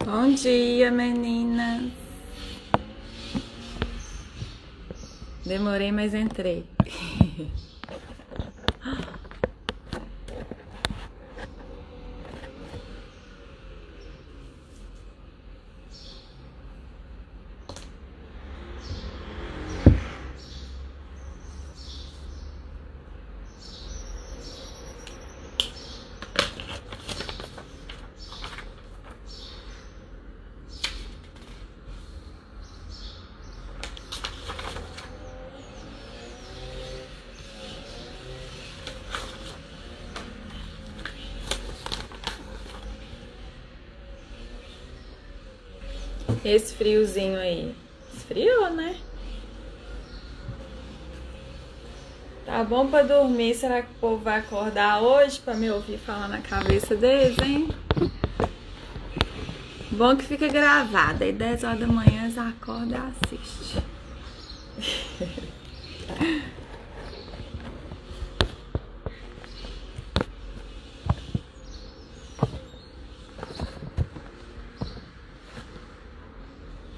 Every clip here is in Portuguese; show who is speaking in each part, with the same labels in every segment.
Speaker 1: Bom dia, menina. Demorei, mas entrei. Esse friozinho aí. Esfriou, né? Tá bom pra dormir. Será que o povo vai acordar hoje pra me ouvir falar na cabeça deles, hein? Bom que fica gravado. Aí 10 horas da manhã eles acordam e assistem.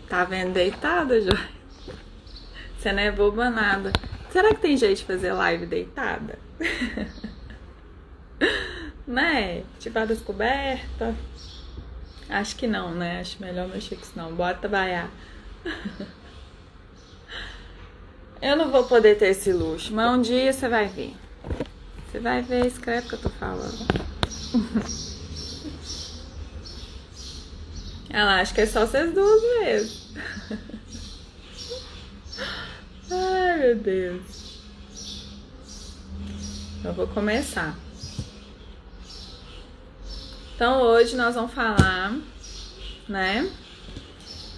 Speaker 1: Tá vendo deitada, Joy? Você não é boba nada. Será que tem jeito de fazer live deitada? Né? Tipo a descoberta. Acho que não, né? Acho melhor mexer com isso não. Bora trabalhar. Eu não vou poder ter esse luxo, mas um dia você vai ver. Você vai ver, escreve o que eu tô falando. Ela acha que é só vocês duas mesmo. Ai, meu Deus. Eu vou começar. Então hoje nós vamos falar, né,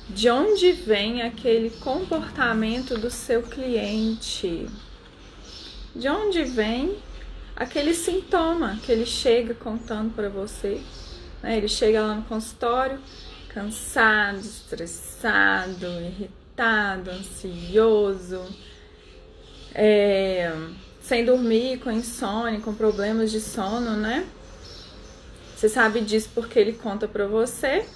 Speaker 1: de onde vem aquele comportamento do seu cliente. De onde vem aquele sintoma que ele chega contando para você, né? Ele chega lá no consultório cansado, estressado, irritado, ansioso, sem dormir, com insônia, com problemas de sono, né? Você sabe disso porque ele conta pra você,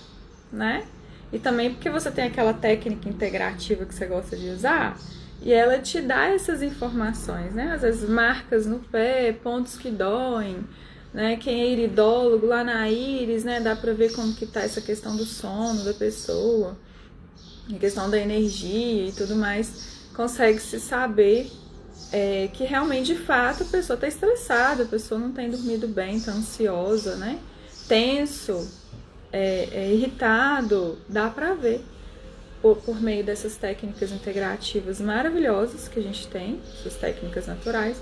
Speaker 1: né? E também porque você tem aquela técnica integrativa que você gosta de usar e ela te dá essas informações, né? Às vezes marcas no pé, pontos que doem, né? Quem é iridólogo, lá na íris, né? Dá pra ver como que tá essa questão do sono da pessoa, a questão da energia e tudo mais. Consegue se saber que realmente, de fato, a pessoa tá estressada, a pessoa não tem dormido bem, tá ansiosa, né? Tenso, irritado, dá pra ver por meio dessas técnicas integrativas maravilhosas que a gente tem, essas técnicas naturais,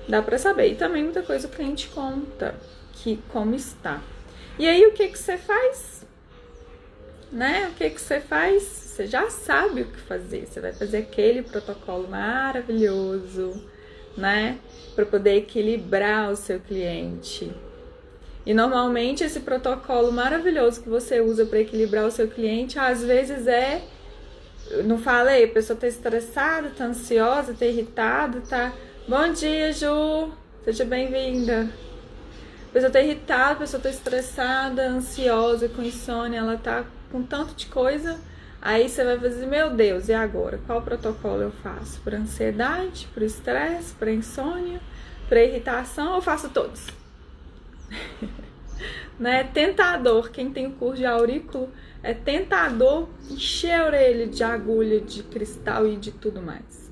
Speaker 1: dá pra saber. E também muita coisa o cliente conta, que como está. E aí o que você faz? Né? O que você faz? Você já sabe o que fazer. Você vai fazer aquele protocolo maravilhoso, né? Para poder equilibrar o seu cliente. E normalmente esse protocolo maravilhoso que você usa para equilibrar o seu cliente, às vezes não falei, a pessoa tá estressada, tá ansiosa, tá irritada, tá... Bom dia, Ju! Seja bem-vinda! A pessoa tá irritada, a pessoa tá estressada, ansiosa, com insônia, ela tá com tanto de coisa. Aí você vai fazer, meu Deus, e agora? Qual protocolo eu faço? Para ansiedade, para estresse, para insônia, para irritação, eu faço todos. Né? Tentador, quem tem o curso de aurículo é tentador encher a orelha de agulha, de cristal e de tudo mais.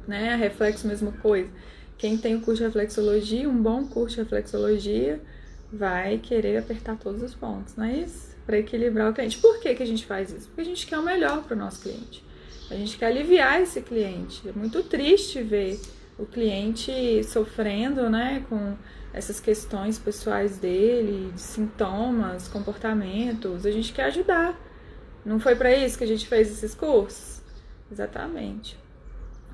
Speaker 1: Né? A reflexo, mesma coisa. Quem tem o curso de reflexologia, um bom curso de reflexologia, vai querer apertar todos os pontos, não é isso? Para equilibrar o cliente. Por que a gente faz isso? Porque a gente quer o melhor para o nosso cliente. A gente quer aliviar esse cliente. É muito triste ver o cliente sofrendo, né, com essas questões pessoais dele, de sintomas, comportamentos. A gente quer ajudar. Não foi para isso que a gente fez esses cursos? Exatamente.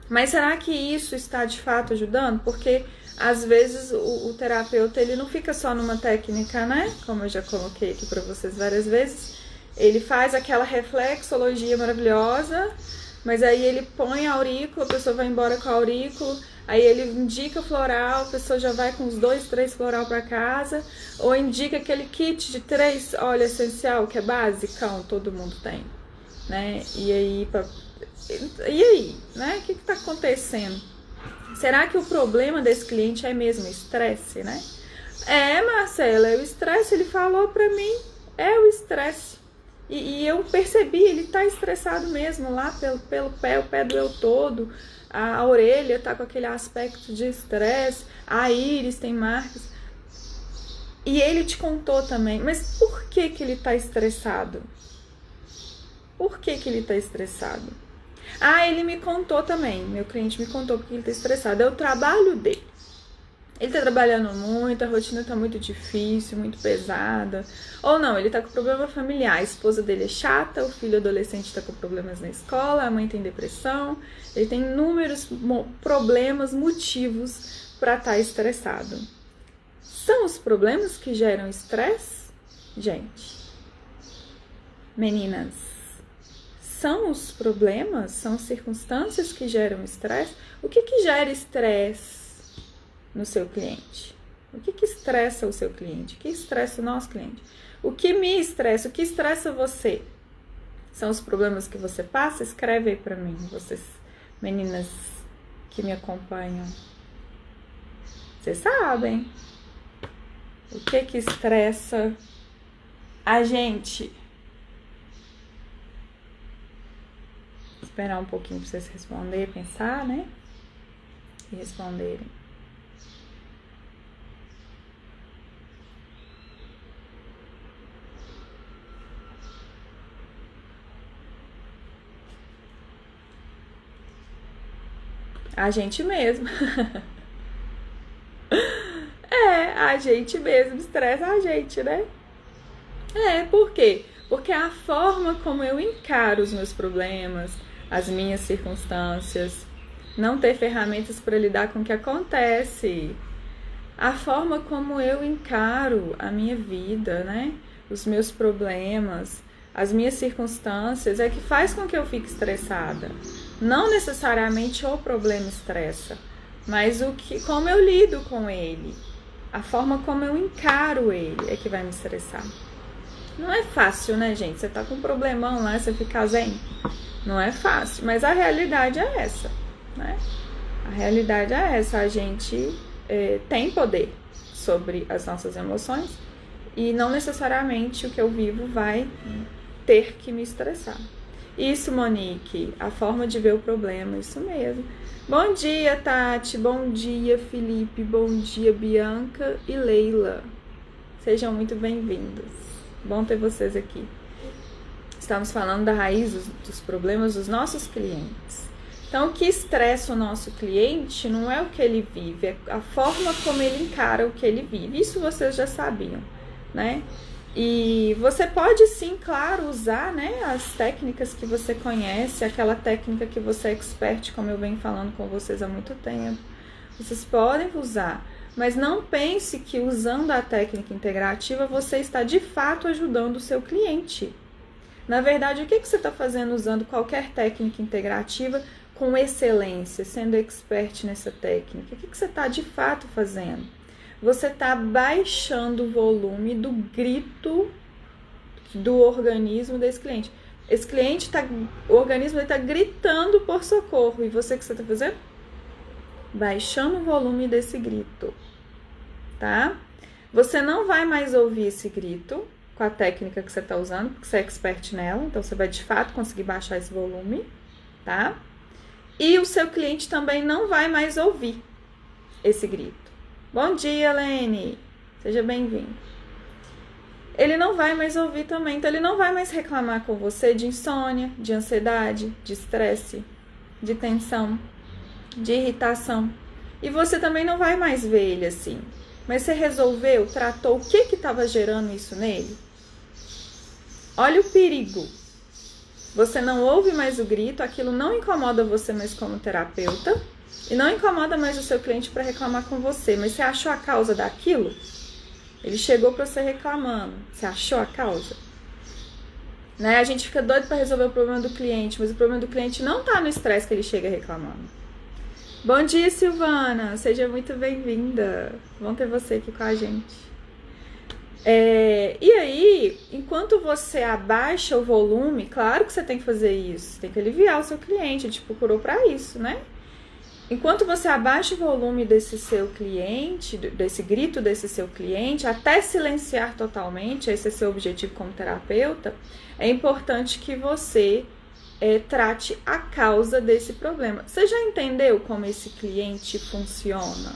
Speaker 1: Mas será que isso está de fato ajudando? Porque às vezes o terapeuta ele não fica só numa técnica, né? Como eu já coloquei aqui para vocês várias vezes. Ele faz aquela reflexologia maravilhosa, mas aí ele põe a aurícula, a pessoa vai embora com a aurícula, Aí ele indica floral, a pessoa já vai com os 2, 3 floral para casa, ou indica aquele kit de 3 óleo essencial, que é basicão, todo mundo tem, né? E aí, né? O que tá acontecendo? Será que o problema desse cliente é mesmo o estresse, né? Marcela, o estresse, ele falou pra mim, é o estresse. E eu percebi, ele tá estressado mesmo lá pelo pé, o pé doeu todo, a orelha tá com aquele aspecto de estresse, a íris tem marcas. E ele te contou também, mas por que ele tá estressado? Por que ele tá estressado? Ele me contou também, meu cliente me contou porque ele tá estressado, é o trabalho dele. Ele tá trabalhando muito, a rotina tá muito difícil, muito pesada. Ou não, ele tá com problema familiar. A esposa dele é chata, o filho adolescente tá com problemas na escola, a mãe tem depressão. Ele tem inúmeros problemas, motivos para estar estressado. São os problemas que geram estresse? Gente, meninas, são os problemas, são as circunstâncias que geram estresse? O que gera estresse no seu cliente? O que estressa o seu cliente? O que estressa o nosso cliente? O que me estressa? O que estressa você? São os problemas que você passa? Escreve aí pra mim, vocês, meninas que me acompanham. Vocês sabem o que estressa a gente? Esperar um pouquinho pra vocês responderem, pensar, né? E responderem. A gente mesmo. A gente mesmo estressa a gente, né? Por quê? Porque a forma como eu encaro os meus problemas, as minhas circunstâncias, não ter ferramentas para lidar com o que acontece, a forma como eu encaro a minha vida, né? Os meus problemas, as minhas circunstâncias, é que faz com que eu fique estressada. Não necessariamente o problema estressa, mas como eu lido com ele, a forma como eu encaro ele é que vai me estressar. Não é fácil, né, gente? Você tá com um problemão lá, você fica zen. Não é fácil, mas a realidade é essa, né? A realidade é essa, a gente tem poder sobre as nossas emoções e não necessariamente o que eu vivo vai ter que me estressar. Isso, Monique, a forma de ver o problema, isso mesmo. Bom dia, Tati, bom dia, Felipe, bom dia, Bianca e Leila. Sejam muito bem-vindos. Bom ter vocês aqui. Estamos falando da raiz dos problemas dos nossos clientes. Então, o que estressa o nosso cliente não é o que ele vive, é a forma como ele encara o que ele vive. Isso vocês já sabiam, né? E você pode sim, claro, usar, né, as técnicas que você conhece, aquela técnica que você é expert, como eu venho falando com vocês há muito tempo. Vocês podem usar, mas não pense que usando a técnica integrativa você está de fato ajudando o seu cliente. Na verdade, o que você está fazendo usando qualquer técnica integrativa com excelência, sendo expert nessa técnica? O que você está de fato fazendo? Você está baixando o volume do grito do organismo desse cliente. Esse cliente o organismo está gritando por socorro. E você, o que você está fazendo? Baixando o volume desse grito, tá? Você não vai mais ouvir esse grito com a técnica que você está usando, porque você é expert nela. Então, você vai de fato conseguir baixar esse volume, tá? E o seu cliente também não vai mais ouvir esse grito. Bom dia, Lene. Seja bem-vindo. Ele não vai mais ouvir também, então ele não vai mais reclamar com você de insônia, de ansiedade, de estresse, de tensão, de irritação. E você também não vai mais ver ele assim. Mas você resolveu, tratou o que estava gerando isso nele? Olha o perigo. Você não ouve mais o grito, aquilo não incomoda você mais como terapeuta. E não incomoda mais o seu cliente para reclamar com você. Mas você achou a causa daquilo? Ele chegou para você reclamando. Você achou a causa? Né? A gente fica doido para resolver o problema do cliente. Mas o problema do cliente não está no estresse que ele chega reclamando. Bom dia, Silvana. Seja muito bem-vinda. Bom ter você aqui com a gente. E aí, enquanto você abaixa o volume, claro que você tem que fazer isso. Você tem que aliviar o seu cliente. A gente procurou para isso, né? Enquanto você abaixa o volume desse seu cliente, desse grito desse seu cliente, até silenciar totalmente, esse é seu objetivo como terapeuta, é importante que você trate a causa desse problema. Você já entendeu como esse cliente funciona?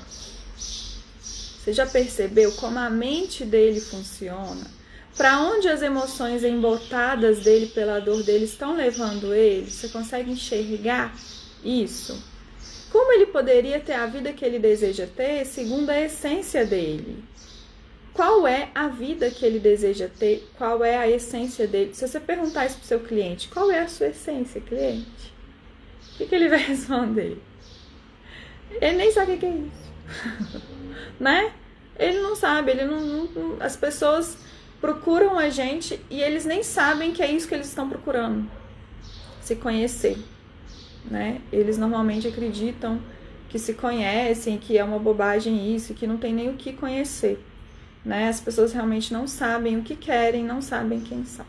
Speaker 1: Você já percebeu como a mente dele funciona? Para onde as emoções embotadas dele pela dor dele estão levando ele? Você consegue enxergar isso? Como ele poderia ter a vida que ele deseja ter segundo a essência dele? Qual é a vida que ele deseja ter? Qual é a essência dele? Se você perguntar isso para o seu cliente, qual é a sua essência, cliente? O que ele vai responder? Ele nem sabe o que é isso. Né? Ele não sabe, as pessoas procuram a gente e eles nem sabem que é isso que eles estão procurando. Se conhecer. Né? Eles normalmente acreditam que se conhecem, que é uma bobagem isso, que não tem nem o que conhecer. Né? As pessoas realmente não sabem o que querem, não sabem quem são.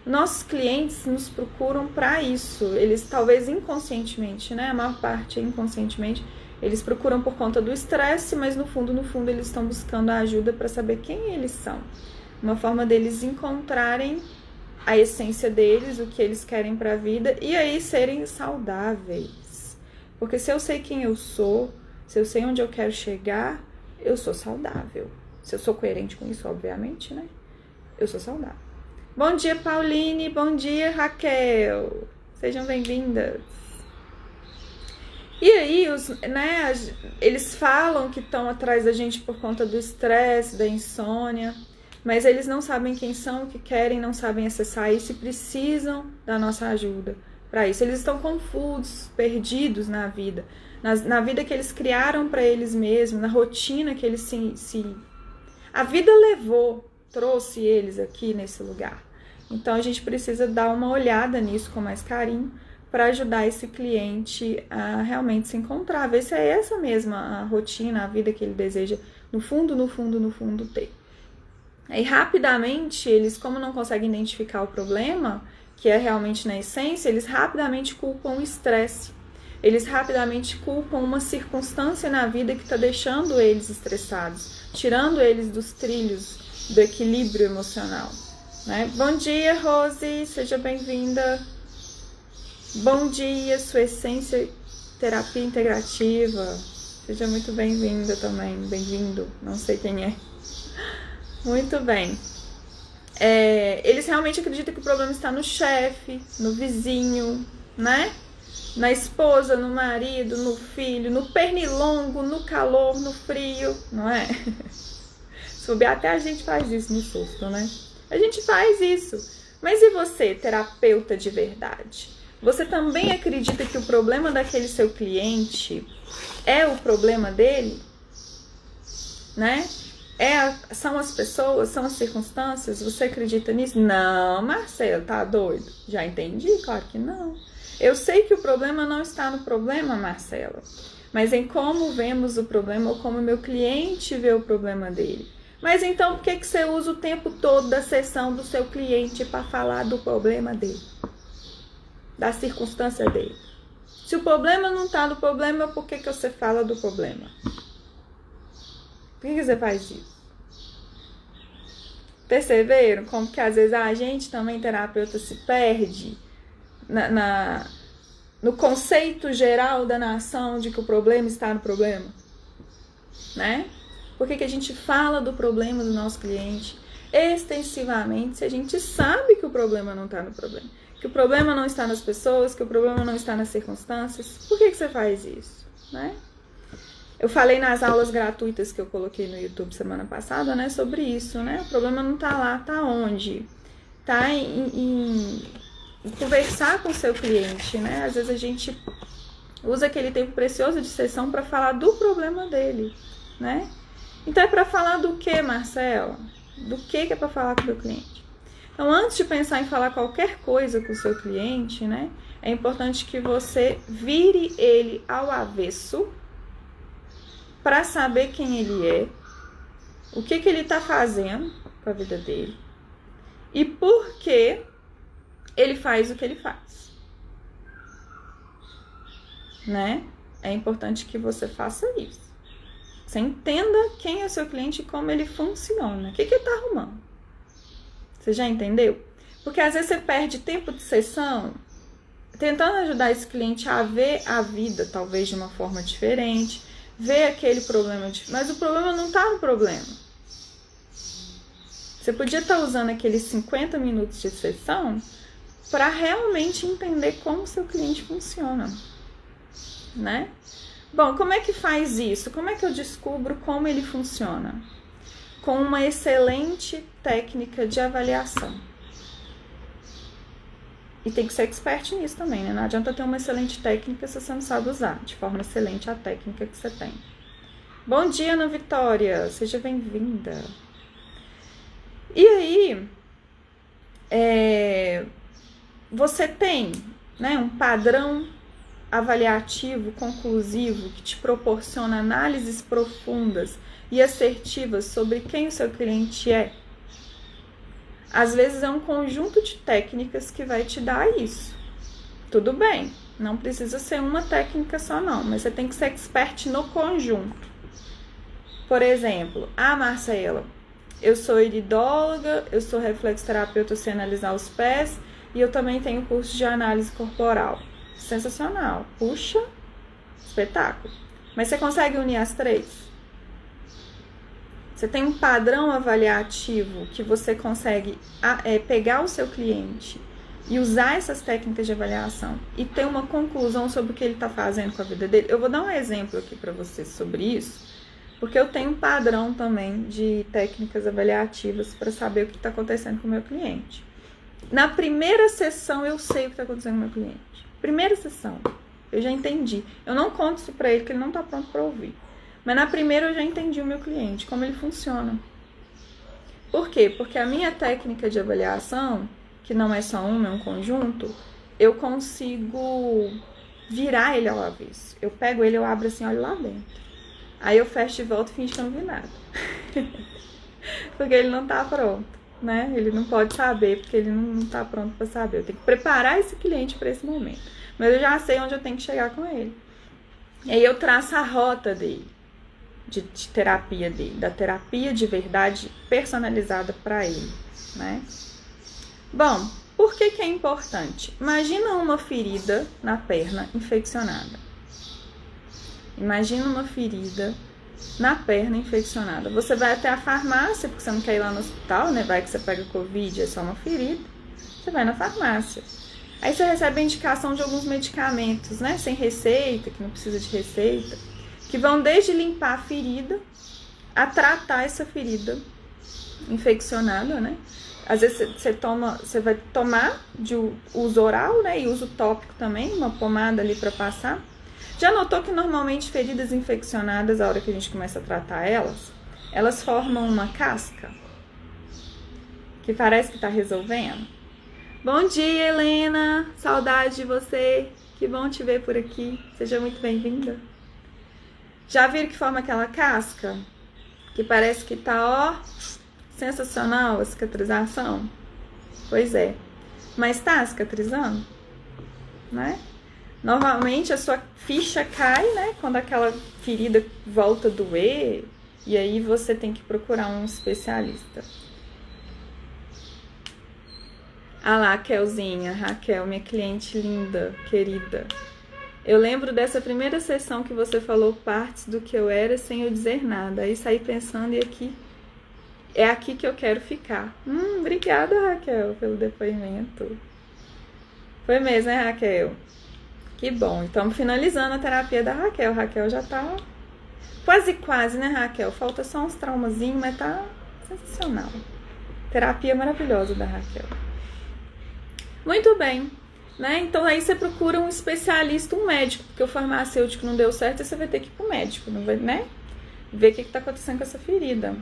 Speaker 1: Nossos clientes nos procuram para isso. Eles talvez inconscientemente, né? A maior parte inconscientemente, eles procuram por conta do estresse, mas no fundo eles estão buscando a ajuda para saber quem eles são. Uma forma deles encontrarem a essência deles, o que eles querem para a vida e aí serem saudáveis. Porque se eu sei quem eu sou, se eu sei onde eu quero chegar, eu sou saudável. Se eu sou coerente com isso, obviamente, né? Eu sou saudável. Bom dia, Pauline. Bom dia, Raquel. Sejam bem-vindas. E aí, eles falam que estão atrás da gente por conta do estresse, da insônia, mas eles não sabem quem são, o que querem, não sabem acessar isso e precisam da nossa ajuda para isso. Eles estão confusos, perdidos na vida, na vida que eles criaram para eles mesmos, na rotina que eles A vida trouxe eles aqui nesse lugar. Então, a gente precisa dar uma olhada nisso com mais carinho para ajudar esse cliente a realmente se encontrar, ver se é essa mesma a rotina, a vida que ele deseja, no fundo, ter. Aí, rapidamente, eles, como não conseguem identificar o problema, que é realmente na essência, eles rapidamente culpam o estresse. Eles rapidamente culpam uma circunstância na vida que está deixando eles estressados, tirando eles dos trilhos do equilíbrio emocional. Né? Bom dia, Rose, seja bem-vinda. Bom dia, sua essência terapia integrativa. Seja muito bem-vinda também, bem-vindo, não sei quem é. Muito bem. Eles realmente acreditam que o problema está no chefe, no vizinho, né? Na esposa, no marido, no filho, no pernilongo, no calor, no frio, não é? Subir até a gente faz isso no susto, né? A gente faz isso. Mas e você, terapeuta de verdade? Você também acredita que o problema daquele seu cliente é o problema dele? Né? São as pessoas, são as circunstâncias? Você acredita nisso? Não, Marcelo, tá doido? Já entendi? Claro que não. Eu sei que o problema não está no problema, Marcela, mas em como vemos o problema ou como o meu cliente vê o problema dele. Mas então, por que você usa o tempo todo da sessão do seu cliente para falar do problema dele? Da circunstância dele? Se o problema não está no problema, por que você fala do problema? Por que você faz isso? Perceberam como que às vezes a gente também, terapeuta, se perde no conceito geral da nação de que o problema está no problema? Né? Por que a gente fala do problema do nosso cliente extensivamente se a gente sabe que o problema não está no problema? Que o problema não está nas pessoas, que o problema não está nas circunstâncias? Por que você faz isso? Né? Eu falei nas aulas gratuitas que eu coloquei no YouTube semana passada, né, sobre isso, né? O problema não tá lá, tá onde? Tá em conversar com o seu cliente, né? Às vezes a gente usa aquele tempo precioso de sessão para falar do problema dele, né? Então é para falar do que, Marcelo? Do que é para falar com o meu cliente? Então, antes de pensar em falar qualquer coisa com o seu cliente, né, é importante que você vire ele ao avesso para saber quem ele é, o que ele está fazendo com a vida dele e por que ele faz o que ele faz, né? É importante que você faça isso. Você entenda quem é o seu cliente e como ele funciona, o que ele está arrumando. Você já entendeu? Porque às vezes você perde tempo de sessão tentando ajudar esse cliente a ver a vida talvez de uma forma diferente, ver aquele problema, mas o problema não está no problema. Você podia estar usando aqueles 50 minutos de sessão para realmente entender como o seu cliente funciona, né? Bom, como é que faz isso? Como é que eu descubro como ele funciona? Com uma excelente técnica de avaliação. E tem que ser expert nisso também, né? Não adianta ter uma excelente técnica se você não sabe usar de forma excelente a técnica que você tem. Bom dia, Ana Vitória! Seja bem-vinda! E aí, você tem, né, um padrão avaliativo, conclusivo, que te proporciona análises profundas e assertivas sobre quem o seu cliente é. Às vezes é um conjunto de técnicas que vai te dar isso. Tudo bem, não precisa ser uma técnica só não, mas você tem que ser expert no conjunto. Por exemplo, Marcela, eu sou iridóloga, eu sou reflexoterapeuta sem analisar os pés e eu também tenho curso de análise corporal. Sensacional. Puxa, espetáculo. Mas você consegue unir as três? Você tem um padrão avaliativo que você consegue pegar o seu cliente e usar essas técnicas de avaliação e ter uma conclusão sobre o que ele está fazendo com a vida dele? Eu vou dar um exemplo aqui para vocês sobre isso, porque eu tenho um padrão também de técnicas avaliativas para saber o que está acontecendo com o meu cliente. Na primeira sessão eu sei o que está acontecendo com o meu cliente. Primeira sessão, eu já entendi. Eu não conto isso para ele, porque ele não está pronto para ouvir. Mas na primeira eu já entendi o meu cliente, como ele funciona. Por quê? Porque a minha técnica de avaliação, que não é só uma, é um conjunto, eu consigo virar ele ao avesso. Eu pego ele, eu abro assim, olho lá dentro. Aí eu fecho e volto e finge que eu não vi nada. Porque ele não tá pronto, né? Ele não pode saber, porque ele não tá pronto para saber. Eu tenho que preparar esse cliente para esse momento. Mas eu já sei onde eu tenho que chegar com ele. E aí eu traço a rota dele, de terapia dele, da terapia de verdade personalizada para ele, né? Bom, por que é importante? Imagina uma ferida na perna infeccionada. Imagina uma ferida na perna infeccionada. Você vai até a farmácia, porque você não quer ir lá no hospital, né? Vai que você pega Covid, é só uma ferida. Você vai na farmácia. Aí você recebe a indicação de alguns medicamentos, né? Sem receita, que não precisa de receita. Que vão desde limpar a ferida a tratar essa ferida infeccionada, né? Às vezes você vai tomar de uso oral, né? E uso tópico também, uma pomada ali para passar. Já notou que normalmente feridas infeccionadas, a hora que a gente começa a tratar elas formam uma casca que parece que tá resolvendo? Bom dia, Helena! Saudade de você! Que bom te ver por aqui. Seja muito bem-vinda. Já viram que forma aquela casca? Que parece que tá, sensacional a cicatrização? Pois é. Mas tá cicatrizando? Né? Normalmente a sua ficha cai, né? Quando aquela ferida volta a doer. E aí você tem que procurar um especialista. Ah lá, Kelzinha, Raquel, minha cliente linda, querida. Eu lembro dessa primeira sessão que você falou partes do que eu era sem eu dizer nada. Aí saí pensando é aqui que eu quero ficar. Obrigada, Raquel, pelo depoimento. Foi mesmo, né, Raquel? Que bom. Então, finalizando a terapia da Raquel. Raquel já tá quase, né, Raquel? Falta só uns traumazinhos, mas tá sensacional. Terapia maravilhosa da Raquel. Muito bem, né? Então aí você procura um especialista, um médico, porque o farmacêutico não deu certo, aí você vai ter que ir pro médico, não vai, né? Ver o que tá acontecendo com essa ferida.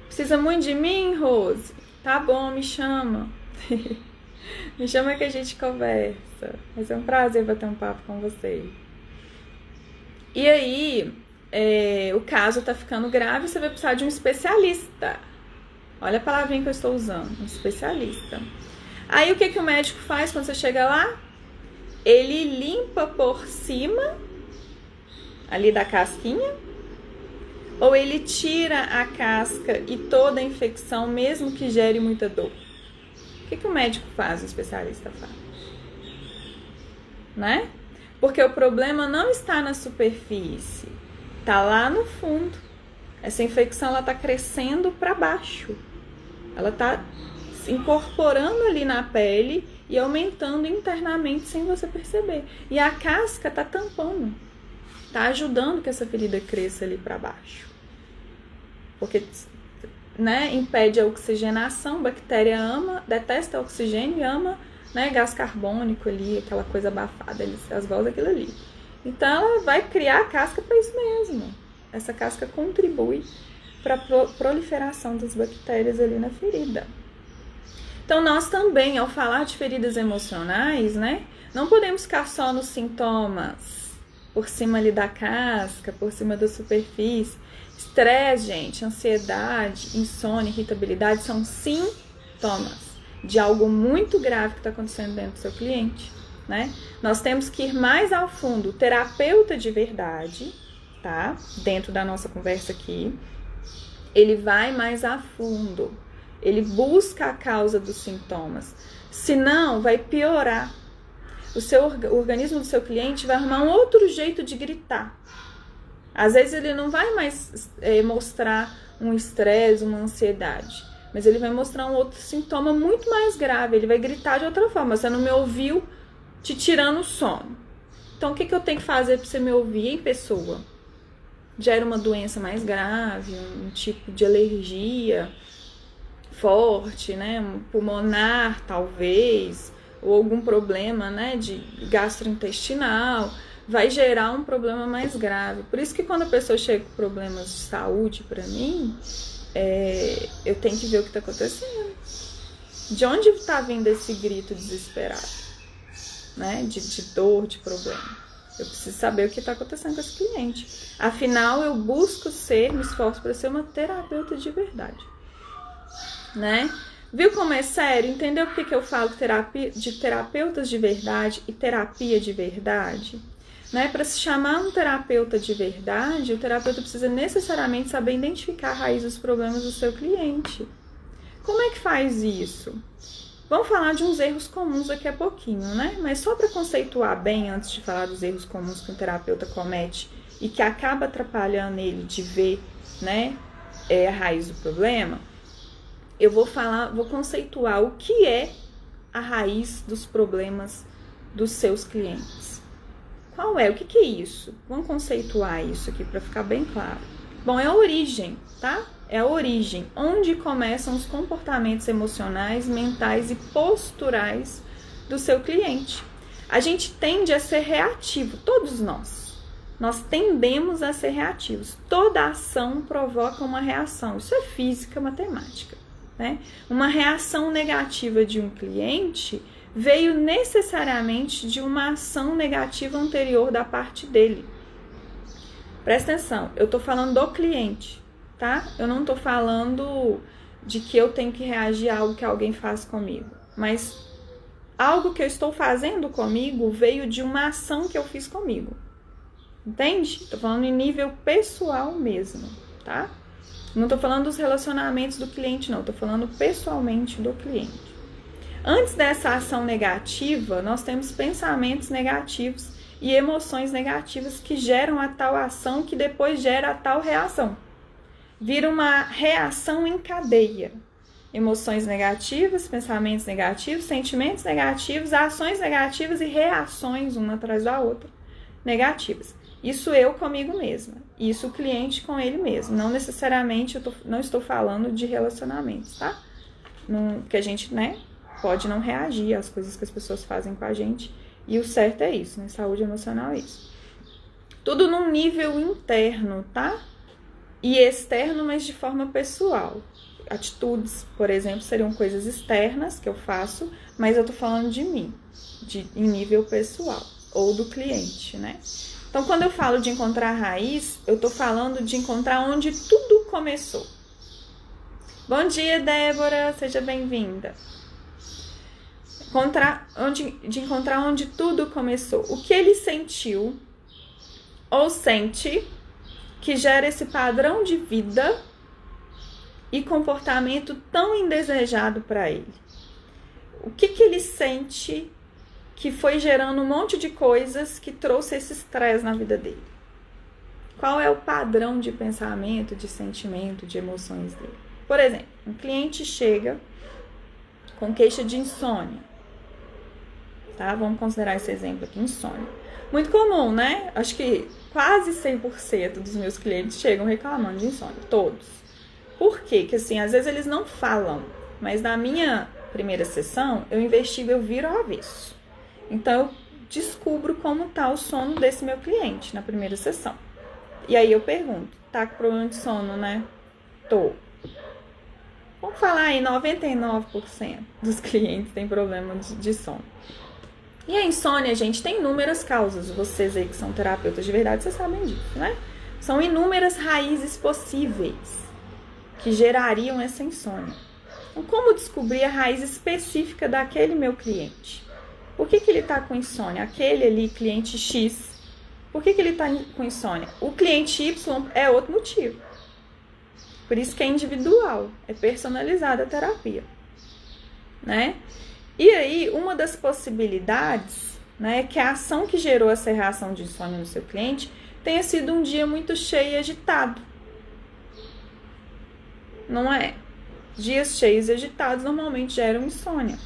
Speaker 1: Precisa muito de mim, Rose? Tá bom, me chama. Me chama que a gente conversa. Vai ser um prazer bater um papo com você. E aí, o caso tá ficando grave, você vai precisar de um especialista. Olha a palavrinha que eu estou usando, um especialista. Aí o que o médico faz quando você chega lá? Ele limpa por cima, ali da casquinha, ou ele tira a casca e toda a infecção, mesmo que gere muita dor? O que o médico faz, o especialista faz? Né? Porque o problema não está na superfície, está lá no fundo. Essa infecção ela está crescendo para baixo. Ela está se incorporando ali na pele e aumentando internamente sem você perceber. E a casca está tampando, está ajudando que essa ferida cresça ali para baixo. Porque, né, impede a oxigenação, a bactéria detesta oxigênio e ama, né, gás carbônico ali, aquela coisa abafada, elas gostam daquilo ali. Então ela vai criar a casca para isso mesmo. Essa casca contribui para a proliferação das bactérias ali na ferida. Então nós também, ao falar de feridas emocionais, né, não podemos ficar só nos sintomas, por cima ali da casca, por cima da superfície. Estresse, gente, ansiedade, insônia, irritabilidade são sintomas de algo muito grave que está acontecendo dentro do seu cliente, né? Nós temos que ir mais ao fundo. O terapeuta de verdade, tá? Dentro da nossa conversa aqui, ele vai mais a fundo. Ele busca a causa dos sintomas. Senão, vai piorar. O organismo do seu cliente vai arrumar um outro jeito de gritar. Às vezes ele não vai mais mostrar um estresse, uma ansiedade, mas ele vai mostrar um outro sintoma muito mais grave. Ele vai gritar de outra forma. Você não me ouviu, te tirando o sono. Então o que eu tenho que fazer para você me ouvir, hein, pessoa? Gera uma doença mais grave, um tipo de alergia forte, né? Um pulmonar, talvez, ou algum problema, né, de gastrointestinal. Vai gerar um problema mais grave. Por isso que quando a pessoa chega com problemas de saúde para mim, eu tenho que ver o que está acontecendo. De onde está vindo esse grito desesperado? Né? De dor, de problema. Eu preciso saber o que está acontecendo com esse cliente. Afinal, eu busco me esforço para ser uma terapeuta de verdade. Né? Viu como é sério? Entendeu por que eu falo de terapeutas de verdade e terapia de verdade? Né? Para se chamar um terapeuta de verdade, o terapeuta precisa necessariamente saber identificar a raiz dos problemas do seu cliente. Como é que faz isso? Vamos falar de uns erros comuns daqui a pouquinho, né? Mas só para conceituar bem, antes de falar dos erros comuns que um terapeuta comete e que acaba atrapalhando ele de ver, né, a raiz do problema, eu vou conceituar o que é a raiz dos problemas dos seus clientes. Qual é? O que é isso? Vamos conceituar isso aqui para ficar bem claro. Bom, é a origem, tá? É a origem, onde começam os comportamentos emocionais, mentais e posturais do seu cliente. A gente tende a ser reativo, todos nós. Nós tendemos a ser reativos. Toda ação provoca uma reação. Isso é física, matemática, né? Uma reação negativa de um cliente veio necessariamente de uma ação negativa anterior da parte dele. Presta atenção, eu tô falando do cliente, tá? Eu não tô falando de que eu tenho que reagir a algo que alguém faz comigo, mas algo que eu estou fazendo comigo veio de uma ação que eu fiz comigo. Entende? Tô falando em nível pessoal mesmo, tá? Não tô falando dos relacionamentos do cliente, não. Tô falando pessoalmente do cliente. Antes dessa ação negativa, nós temos pensamentos negativos e emoções negativas que geram a tal ação que depois gera a tal reação. Vira uma reação em cadeia. Emoções negativas, pensamentos negativos, sentimentos negativos, ações negativas e reações uma atrás da outra negativas. Isso eu comigo mesma, isso o cliente com ele mesmo. Não necessariamente não estou falando de relacionamentos, tá? Que a gente, né, pode não reagir às coisas que as pessoas fazem com a gente. E o certo é isso, né? Saúde emocional é isso. Tudo num nível interno, tá? e externo, mas de forma pessoal. Atitudes, por exemplo, seriam coisas externas que eu faço, mas eu tô falando de mim, em nível pessoal, ou do cliente, né? Então, quando eu falo de encontrar a raiz, eu tô falando de encontrar onde tudo começou. Bom dia, Débora, seja bem-vinda. De encontrar onde tudo começou. O que ele sentiu ou sente que gera esse padrão de vida e comportamento tão indesejado para ele. O que ele sente que foi gerando um monte de coisas que trouxe esse estresse na vida dele? Qual é o padrão de pensamento, de sentimento, de emoções dele? Por exemplo, um cliente chega com queixa de insônia. Tá? Vamos considerar esse exemplo aqui, insônia. Muito comum, né? Acho que quase 100% dos meus clientes chegam reclamando de insônia, todos. Por quê? Porque assim, às vezes eles não falam, mas na minha primeira sessão, eu investigo, eu viro ao avesso. Então, eu descubro como tá o sono desse meu cliente na primeira sessão. E aí eu pergunto, tá com problema de sono, né? Tô. Vamos falar aí, 99% dos clientes têm problema de sono. E a insônia, gente, tem inúmeras causas. Vocês aí que são terapeutas de verdade, vocês sabem disso, né? São inúmeras raízes possíveis que gerariam essa insônia. Então, como descobrir a raiz específica daquele meu cliente? Por que ele tá com insônia? Aquele ali, cliente X, por que ele tá com insônia? O cliente Y é outro motivo. Por isso que é individual, é personalizada a terapia, né? E aí, uma das possibilidades, né, é que a ação que gerou essa reação de insônia no seu cliente tenha sido um dia muito cheio e agitado. Não é? Dias cheios e agitados normalmente geram insônia.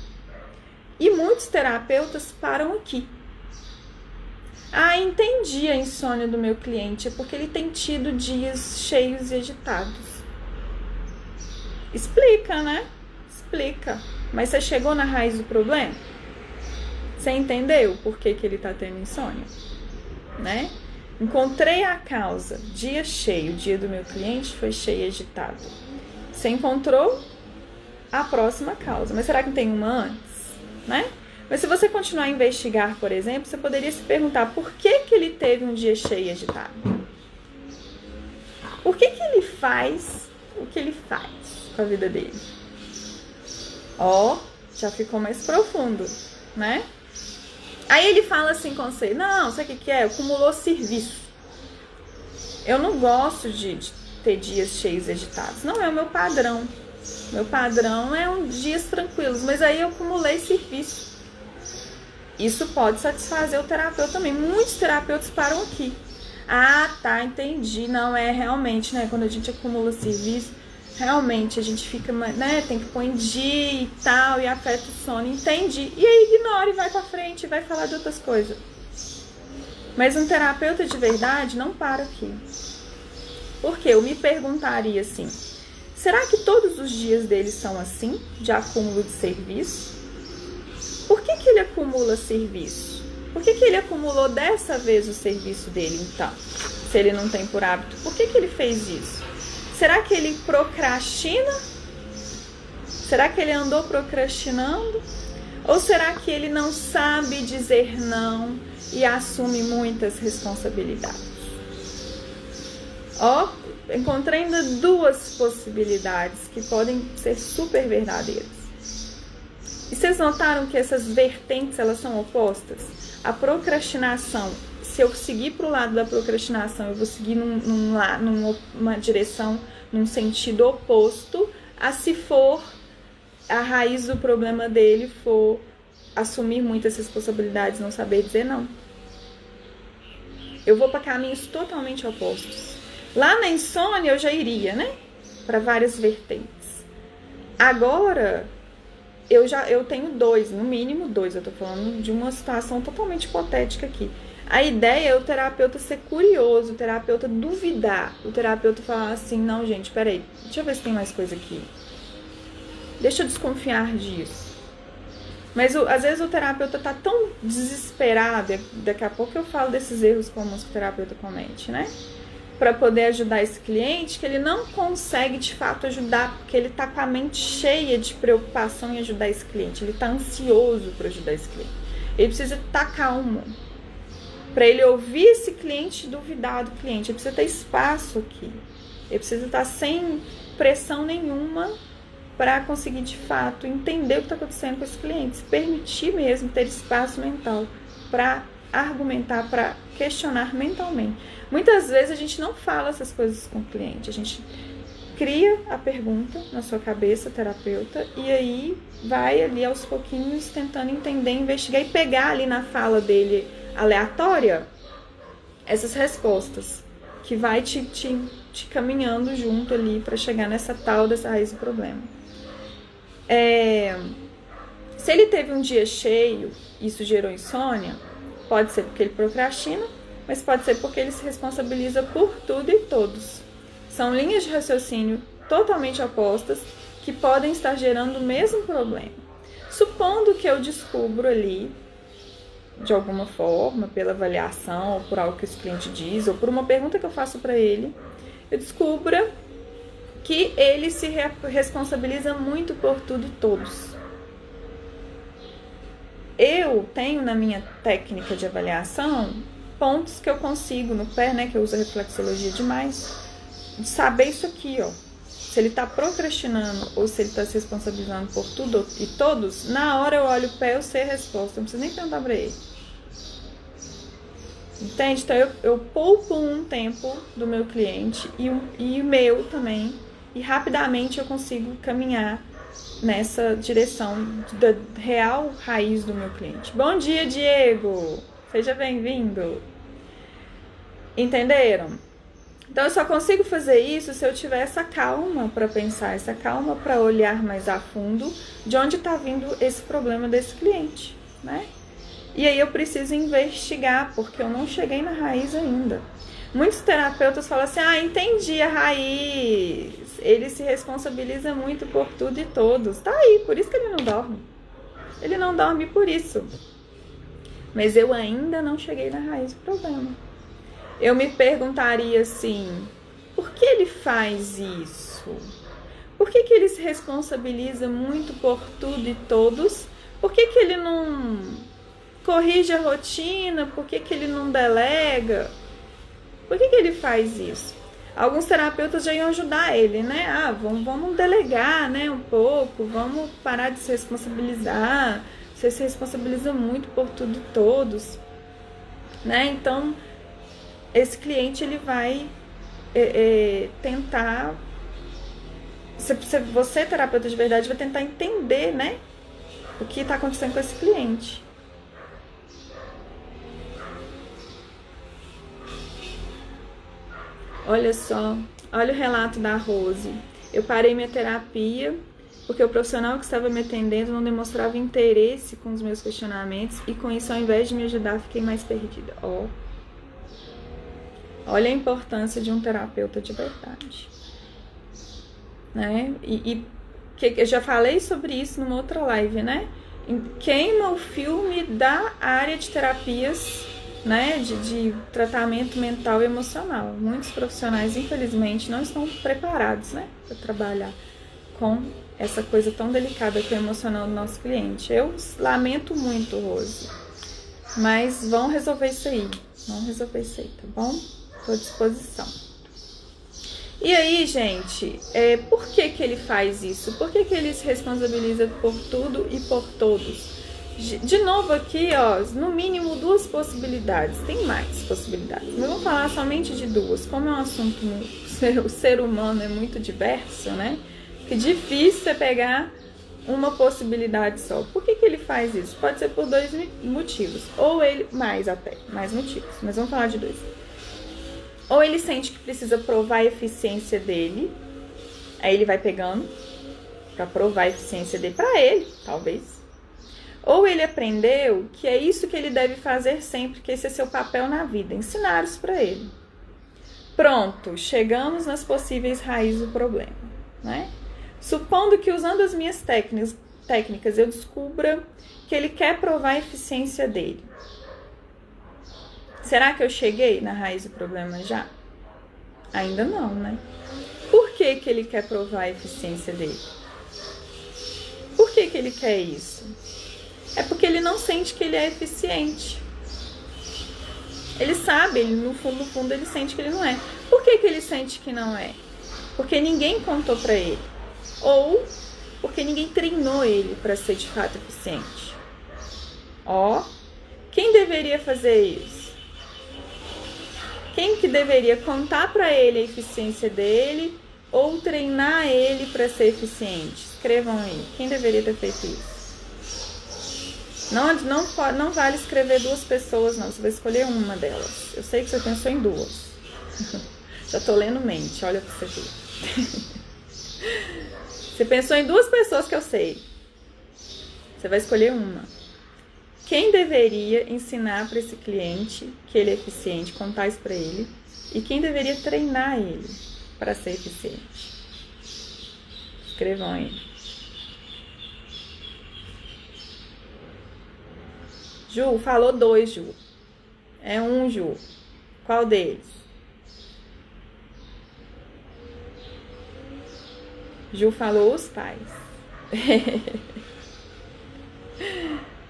Speaker 1: E muitos terapeutas param aqui. Ah, entendi a insônia do meu cliente, é porque ele tem tido dias cheios e agitados. Explica, né? Explica. Mas você chegou na raiz do problema? Você entendeu por que ele tá tendo insônia? Né? Encontrei a causa. Dia cheio, o dia do meu cliente foi cheio e agitado. Você encontrou a próxima causa. Mas será que não tem uma antes? Né? Mas se você continuar a investigar, por exemplo, você poderia se perguntar por que ele teve um dia cheio e agitado? Por que ele faz o que ele faz com a vida dele? Ó, já ficou mais profundo, né? Aí ele fala assim com você, não, sabe o que é? Acumulou serviço. Eu não gosto de ter dias cheios e agitados. Não é o meu padrão. Meu padrão é dias tranquilos, mas aí eu acumulei serviço. Isso pode satisfazer o terapeuta também. Muitos terapeutas param aqui. Ah, tá, entendi. Não, é realmente, né? Quando a gente acumula serviço, realmente a gente fica, né? Tem que pôr em dia e tal, e afeta o sono. Entendi. E aí ignora e vai pra frente, vai falar de outras coisas. Mas um terapeuta de verdade não para aqui. Porque eu me perguntaria assim, será que todos os dias dele são assim, de acúmulo de serviço? Por que ele acumula serviço? Por que ele acumulou dessa vez o serviço dele, então? Se ele não tem por hábito, por que ele fez isso? Será que ele procrastina? Será que ele andou procrastinando? Ou será que ele não sabe dizer não e assume muitas responsabilidades? Ó, encontrei ainda duas possibilidades que podem ser super verdadeiras. E vocês notaram que essas vertentes, elas são opostas? A procrastinação, se eu seguir para o lado da procrastinação, eu vou seguir numa direção, num sentido oposto, a se for a raiz do problema dele for assumir muitas responsabilidades, não saber dizer não. Eu vou para caminhos totalmente opostos. Lá na insônia eu já iria, né? Para várias vertentes. Agora, eu tenho dois, no mínimo dois. Eu tô falando de uma situação totalmente hipotética aqui. A ideia é o terapeuta ser curioso, o terapeuta duvidar, o terapeuta falar assim, não, gente, peraí, deixa eu ver se tem mais coisa aqui. Deixa eu desconfiar disso. Mas às vezes o terapeuta tá tão desesperado, daqui a pouco eu falo desses erros comuns que o terapeuta comete, né? O para poder ajudar esse cliente, que ele não consegue de fato ajudar, porque ele está com a mente cheia de preocupação em ajudar esse cliente, ele está ansioso para ajudar esse cliente. Ele precisa estar calmo para ele ouvir esse cliente e duvidar do cliente. Ele precisa ter espaço aqui, ele precisa estar sem pressão nenhuma para conseguir de fato entender o que está acontecendo com esse cliente, se permitir mesmo ter espaço mental para argumentar, para questionar mentalmente. Muitas vezes a gente não fala essas coisas com o cliente, a gente cria a pergunta na sua cabeça, terapeuta, e aí vai ali aos pouquinhos tentando entender, investigar e pegar ali na fala dele aleatória essas respostas, que vai te caminhando junto ali para chegar nessa tal dessa raiz do problema. Se ele teve um dia cheio, isso gerou insônia, pode ser porque ele procrastina, mas pode ser porque ele se responsabiliza por tudo e todos. São linhas de raciocínio totalmente opostas que podem estar gerando o mesmo problema. Supondo que eu descubro ali, de alguma forma, pela avaliação, ou por algo que esse cliente diz, ou por uma pergunta que eu faço para ele, eu descubra que ele se responsabiliza muito por tudo e todos. Eu tenho na minha técnica de avaliação pontos que eu consigo no pé, né, que eu uso a reflexologia demais, de saber isso aqui, ó. Se ele tá procrastinando ou se ele tá se responsabilizando por tudo e todos, na hora eu olho o pé, eu sei a resposta, não preciso nem perguntar pra ele. Entende? Então eu poupo um tempo do meu cliente e o meu também, e rapidamente eu consigo caminhar nessa direção da real raiz do meu cliente. Bom dia, Diego! Seja bem-vindo! Entenderam? Então eu só consigo fazer isso se eu tiver essa calma para pensar, essa calma para olhar mais a fundo de onde está vindo esse problema desse cliente, né? E aí eu preciso investigar, porque eu não cheguei na raiz ainda. Muitos terapeutas falam assim, entendi a raiz, ele se responsabiliza muito por tudo e todos. Tá aí, por isso que ele não dorme. Ele não dorme por isso. Mas eu ainda não cheguei na raiz do problema. Eu me perguntaria assim, por que ele faz isso? Por que ele se responsabiliza muito por tudo e todos? Por que ele não corrige a rotina? Por que ele não delega? Por que ele faz isso? Alguns terapeutas já iam ajudar ele, né? Vamos delegar, né, um pouco, vamos parar de se responsabilizar. Você se responsabiliza muito por tudo e todos, né? Então, esse cliente, ele vai tentar... Você, terapeuta de verdade, vai tentar entender, né, o que está acontecendo com esse cliente. Olha só, olha o relato da Rose. Eu parei minha terapia porque o profissional que estava me atendendo não demonstrava interesse com os meus questionamentos e com isso, ao invés de me ajudar, fiquei mais perdida. Olha a importância de um terapeuta de verdade, né? Eu já falei sobre isso numa outra live, né? Queima o filme da área de terapias, né, de tratamento mental e emocional. Muitos profissionais, infelizmente, não estão preparados, né, para trabalhar com essa coisa tão delicada que é o emocional do nosso cliente. Eu lamento muito, Rose, mas vão resolver isso aí, tá bom? Estou à disposição. E aí, gente, por que ele faz isso? Por que ele se responsabiliza por tudo e por todos? De novo aqui, ó, no mínimo 2 possibilidades, tem mais possibilidades, mas vamos falar somente de 2, como é um assunto, o ser humano é muito diverso, né, que difícil é pegar uma possibilidade só. Por que ele faz isso? Pode ser por 2 motivos, ou ele, mais motivos, mas vamos falar de 2. Ou ele sente que precisa provar a eficiência dele, aí ele vai pegando pra provar a eficiência dele pra ele, talvez. Ou ele aprendeu que é isso que ele deve fazer sempre, que esse é seu papel na vida, ensinar isso para ele. Pronto, chegamos nas possíveis raízes do problema, né? Supondo que usando as minhas técnicas eu descubra que ele quer provar a eficiência dele. Será que eu cheguei na raiz do problema já? Ainda não, né? Por que que ele quer provar a eficiência dele? Por que que ele quer isso? É porque ele não sente que ele é eficiente. Ele sabe, ele, no fundo, ele sente que ele não é. Por que que ele sente que não é? Porque ninguém contou pra ele. Ou porque ninguém treinou ele para ser de fato eficiente. Ó, quem deveria fazer isso? Quem que deveria contar para ele a eficiência dele ou treinar ele para ser eficiente? Escrevam aí. Quem deveria ter feito isso? Não vale escrever 2 pessoas, não. Você vai escolher uma delas. Eu sei que você pensou em 2. Já tô lendo mente, olha pra você ver. Você pensou em 2 pessoas que eu sei. Você vai escolher uma. Quem deveria ensinar para esse cliente que ele é eficiente, contar isso para ele? E quem deveria treinar ele para ser eficiente? Escrevam aí. Ju, falou 2, Ju. É 1, Ju. Qual deles? Ju falou os pais.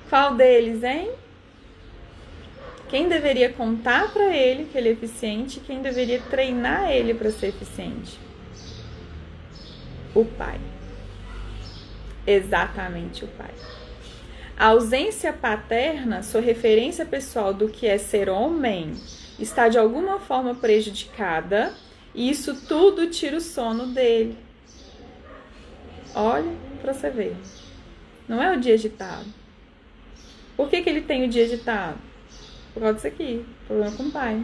Speaker 1: Qual deles, hein? Quem deveria contar para ele que ele é eficiente e quem deveria treinar ele para ser eficiente? O pai. Exatamente o pai. A ausência paterna, sua referência pessoal do que é ser homem, está de alguma forma prejudicada e isso tudo tira o sono dele. Olha para você ver. Não é o dia agitado. Por que ele tem o dia agitado? Por causa disso aqui, problema com o pai.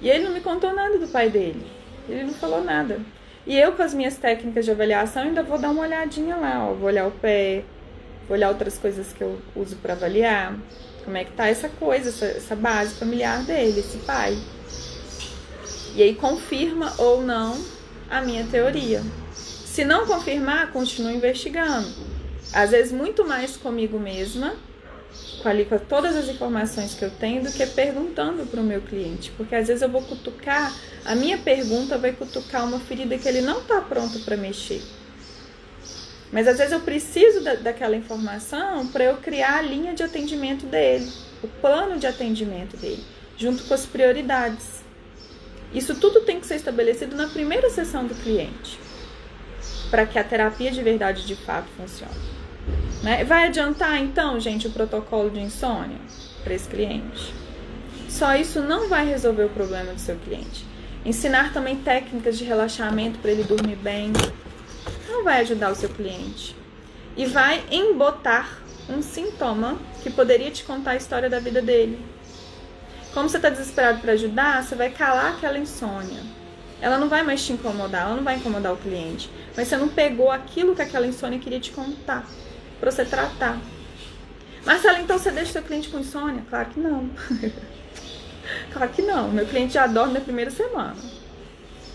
Speaker 1: E ele não me contou nada do pai dele. Ele não falou nada. E eu, com as minhas técnicas de avaliação, ainda vou dar uma olhadinha lá, ó. Vou olhar o pé, vou olhar outras coisas que eu uso para avaliar. Como é que tá essa coisa, essa base familiar dele, esse pai. E aí confirma ou não a minha teoria. Se não confirmar, continuo investigando. Às vezes muito mais comigo mesma, com todas as informações que eu tenho, do que perguntando para o meu cliente. Porque às vezes eu vou cutucar, a minha pergunta vai cutucar uma ferida que ele não está pronto para mexer. Mas às vezes eu preciso daquela informação para eu criar a linha de atendimento dele, o plano de atendimento dele, junto com as prioridades. Isso tudo tem que ser estabelecido na primeira sessão do cliente, para que a terapia de verdade, de fato, funcione. Né? Vai adiantar, então, gente, o protocolo de insônia para esse cliente? Só isso não vai resolver o problema do seu cliente. Ensinar também técnicas de relaxamento para ele dormir bem não vai ajudar o seu cliente. E vai embotar um sintoma que poderia te contar a história da vida dele. Como você está desesperado para ajudar, você vai calar aquela insônia. Ela não vai mais te incomodar, ela não vai incomodar o cliente. Mas você não pegou aquilo que aquela insônia queria te contar, para você tratar. Marcela, então você deixa o seu cliente com insônia? Claro que não. Claro que não. Meu cliente já dorme na primeira semana.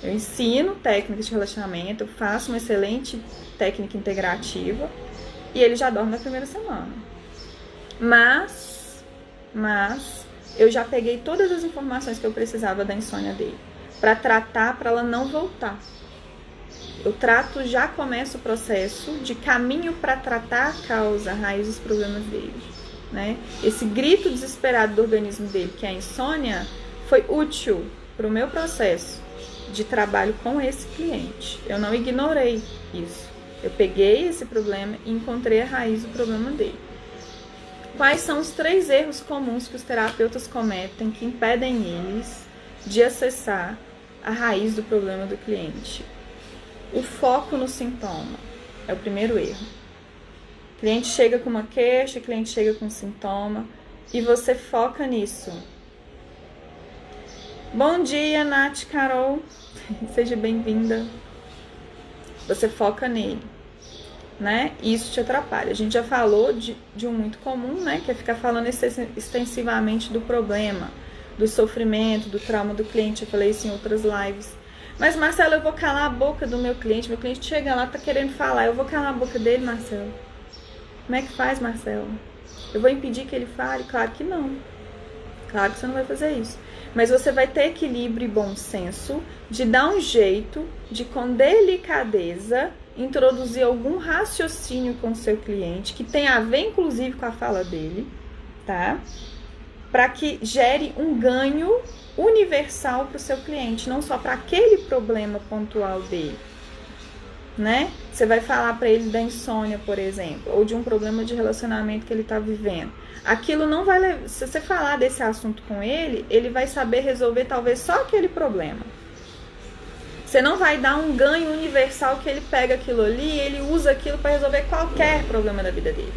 Speaker 1: Eu ensino técnicas de relaxamento, eu faço uma excelente técnica integrativa e ele já dorme na primeira semana. Mas eu já peguei todas as informações que eu precisava da insônia dele para tratar, para ela não voltar. Eu trato, já começo o processo de caminho para tratar a causa, a raiz dos problemas dele, né? Esse grito desesperado do organismo dele, que é a insônia, foi útil para o meu processo de trabalho com esse cliente. Eu não ignorei isso. Eu peguei esse problema e encontrei a raiz do problema dele. Quais são os 3 erros comuns que os terapeutas cometem que impedem eles de acessar a raiz do problema do cliente? O foco no sintoma é o primeiro erro. O cliente chega com uma queixa, o cliente chega com um sintoma e você foca nisso. Bom dia, Nath Carol. Seja bem-vinda. Você foca nele, né? E isso te atrapalha. A gente já falou de um muito comum, né? Que é ficar falando extensivamente do problema, do sofrimento, do trauma do cliente. Eu falei isso em outras lives. Mas, Marcelo, eu vou calar a boca do meu cliente. Meu cliente chega lá, tá querendo falar. Eu vou calar a boca dele, Marcelo? Como é que faz, Marcelo? Eu vou impedir que ele fale? Claro que não. Claro que você não vai fazer isso. Mas você vai ter equilíbrio e bom senso de dar um jeito de, com delicadeza, introduzir algum raciocínio com o seu cliente, que tem a ver, inclusive, com a fala dele, tá? Para que gere um ganho universal para o seu cliente, não só para aquele problema pontual dele, né? Você vai falar para ele da insônia, por exemplo, ou de um problema de relacionamento que ele está vivendo. Aquilo não vai levar... Se você falar desse assunto com ele, ele vai saber resolver talvez só aquele problema. Você não vai dar um ganho universal que ele pega aquilo ali e ele usa aquilo para resolver qualquer problema da vida dele.